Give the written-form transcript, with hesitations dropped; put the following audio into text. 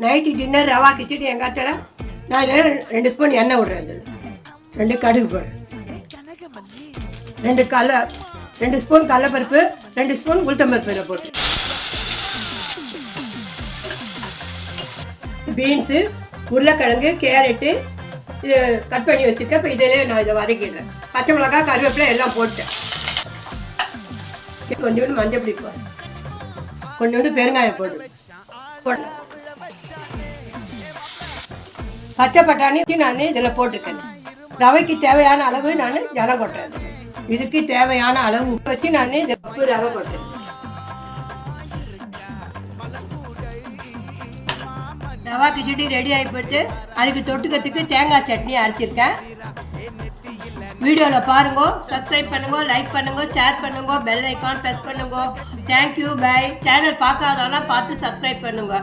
Night dinner rava khichdi எங்கள் அத்தையில் நான் இதில் 2 ஸ்பூன் எண்ணெய் விட்றேன். இதில் 2 கடுகு போடுறேன், 2 ஸ்பூன் கடலைப்பருப்பு, 2 ஸ்பூன் உளுத்தம்பருப்பு போட்டு, பீன்ஸு, உருளைக்கிழங்கு, கேரட்டு இது கட் பண்ணி வச்சுருக்கேன். இப்போ இதிலே நான் இதை வதக்கிடுறேன். பச்சை மிளகாய், கருவேப்பிலை எல்லாம் போட்டேன். கொஞ்சோண்டு மஞ்சள் பொடி போடுறேன், கொஞ்சோண்டு பெருங்காயம் போடுறேன். பச்சை பட்டாணி நான் இதில் போட்டிருக்கேன். ரவைக்கு தேவையான அளவு நான் ஜலம் கொட்டுறேன். இதுக்கு தேவையான அளவு உப்பு வச்சு நான் இந்த உப்பு ரவை கொட்டுறேன். ரவா கிச்சடி ரெடி ஆகி போட்டு அதுக்கு தொட்டுக்கிறதுக்கு தேங்காய் சட்னி அரைச்சிருக்கேன். வீடியோவில் பாருங்க, சப்ஸ்கிரைப் பண்ணுங்க, லைக் பண்ணுங்க, ஷேர் பண்ணுங்க, பெல் ஐக்கான் ப்ரெஸ் பண்ணுங்க. Thank you, bye. சேனல் பார்க்காதவனா பார்த்து சப்ஸ்கிரைப் பண்ணுங்க.